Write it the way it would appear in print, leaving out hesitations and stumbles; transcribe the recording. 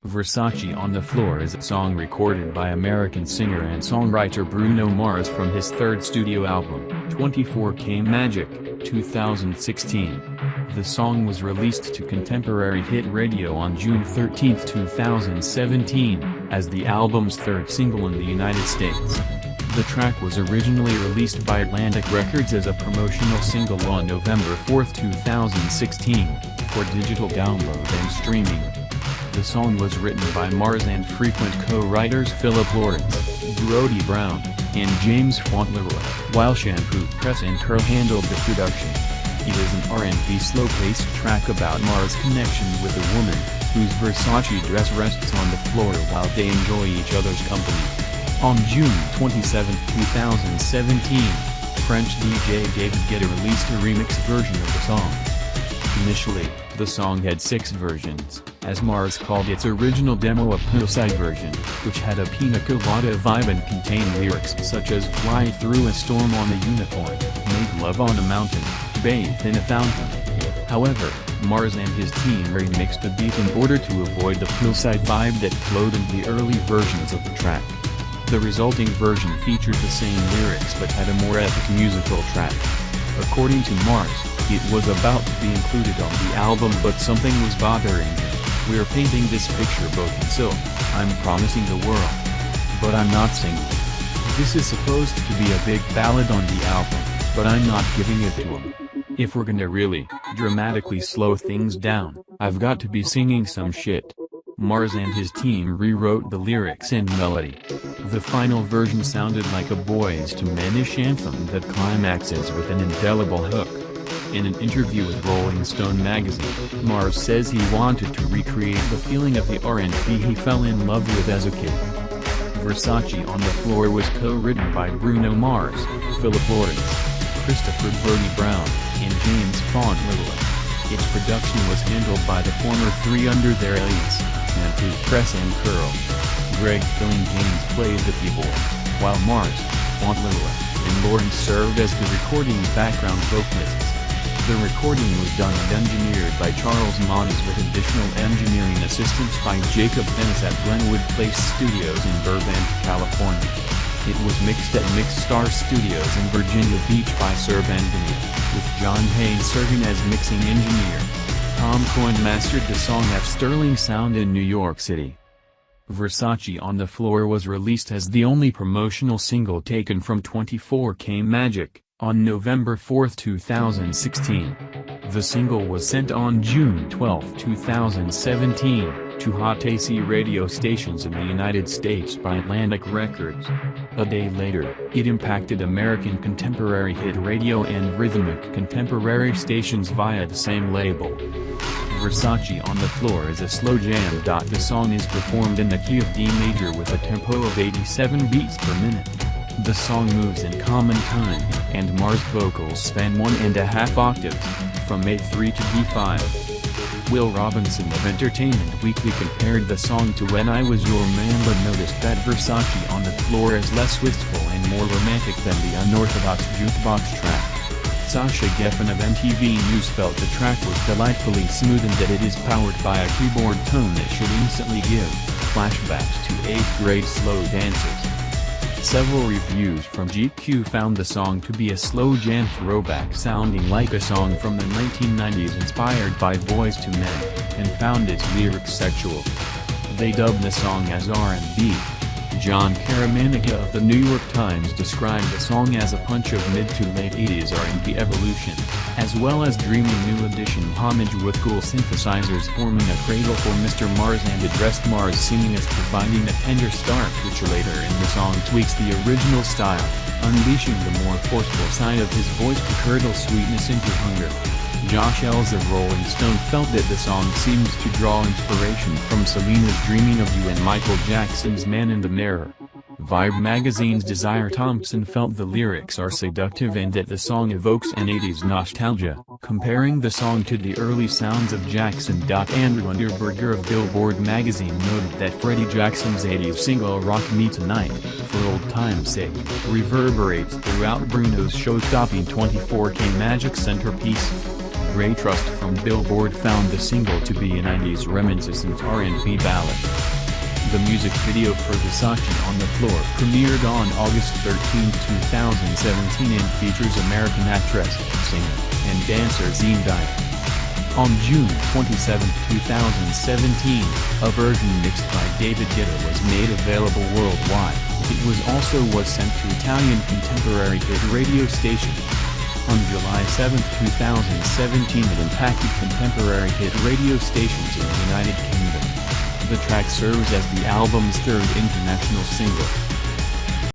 Versace on the Floor is a song recorded by American singer and songwriter Bruno Mars from his third studio album, 24K Magic, 2016. The song was released to contemporary hit radio on June 13, 2017, as the album's third single in the United States. The track was originally released by Atlantic Records as a promotional single on November 4, 2016, for digital download and streaming. The song was written by Mars and frequent co-writers Philip Lawrence, Brody Brown, and James Fauntleroy, while Shampoo Press and Curl handled the production. It is an R&B slow-paced track about Mars' connection with a woman, whose Versace dress rests on the floor while they enjoy each other's company. On June 27, 2017, French DJ David Guetta released a remix version of the song. Initially, the song had 6 versions, as Mars called its original demo a poolside version, which had a pina colada vibe and contained lyrics such as "Fly through a storm on a unicorn, make love on a mountain, bathe in a fountain." However, Mars and his team remixed the beat in order to avoid the poolside vibe that flowed in the early versions of the track. The resulting version featured the same lyrics but had a more epic musical track. According to Mars, it was about to be included on the album but something was bothering him. "We're painting this picture both in silk, I'm promising the world. But I'm not singing. This is supposed to be a big ballad on the album, but I'm not giving it to him. If we're gonna really, dramatically slow things down, I've got to be singing some shit." Mars and his team rewrote the lyrics and melody. The final version sounded like a Boyz II Men-ish anthem that climaxes with an indelible hook. In an interview with Rolling Stone magazine, Mars says he wanted to recreate the feeling of the R&B he fell in love with as a kid. Versace on the Floor was co-written by Bruno Mars, Philip Lawrence, Christopher Brody Brown, and James Fauntleroy. Its production was handled by the former three under their alias, Shampoo Press and Curl. Greg Filling Gaines played the keyboard, while Mars, Fauntleroy, and Lawrence served as the recording background vocalists. The recording was done and engineered by Charles Mons with additional engineering assistance by Jacob Dennis at Glenwood Place Studios in Burbank, California. It was mixed at Mixstar Studios in Virginia Beach by Sir Benvenuto, with John Hayes serving as mixing engineer. Tom Coyne mastered the song at Sterling Sound in New York City. Versace on the Floor was released as the only promotional single taken from 24K Magic, on November 4, 2016. The single was sent on June 12, 2017, to hot AC radio stations in the United States by Atlantic Records. A day later, it impacted American contemporary hit radio and rhythmic contemporary stations via the same label. Versace on the Floor is a slow jam. The song is performed in the key of D major with a tempo of 87 beats per minute. The song moves in common time, and Mars' vocals span 1.5 octaves, from A3 to D5. Will Robinson of Entertainment Weekly compared the song to When I Was Your Man but noticed that Versace on the Floor is less wistful and more romantic than the unorthodox jukebox track. Sasha Geffen of MTV News felt the track was delightfully smooth and that it is powered by a keyboard tone that should instantly give flashbacks to 8th grade slow dances. Several reviews from GQ found the song to be a slow jam throwback sounding like a song from the 1990s inspired by Boyz II Men, and found its lyrics sexual. They dubbed the song as R&B. John Caramanica of the New York Times described the song as a punch of mid to late 80s R&B evolution, as well as dreamy new edition homage with cool synthesizers forming a cradle for Mr. Mars and addressed Mars singing as providing a tender start which later in the song tweaks the original style, unleashing the more forceful side of his voice to curdle sweetness into hunger. Josh Ells of Rolling Stone felt that the song seems to draw inspiration from Selena's Dreaming of You and Michael Jackson's Man in the Mirror. Vibe magazine's Desire Thompson felt the lyrics are seductive and that the song evokes an 80s nostalgia, comparing the song to the early sounds of Jackson. Andrew Underberger of Billboard magazine noted that Freddie Jackson's 80s single Rock Me Tonight, for old time's sake, reverberates throughout Bruno's show-stopping 24K Magic centerpiece. Ray Trust from Billboard found the single to be a 90s reminiscent R&B ballad. The music video for Versace on the Floor premiered on August 13, 2017 and features American actress, singer, and dancer Zendaya. On June 27, 2017, a version mixed by David Guetta was made available worldwide. It was sent to Italian contemporary hit radio stations. On July 7, 2017 it impacted contemporary hit radio stations in the United Kingdom. The track serves as the album's third international single.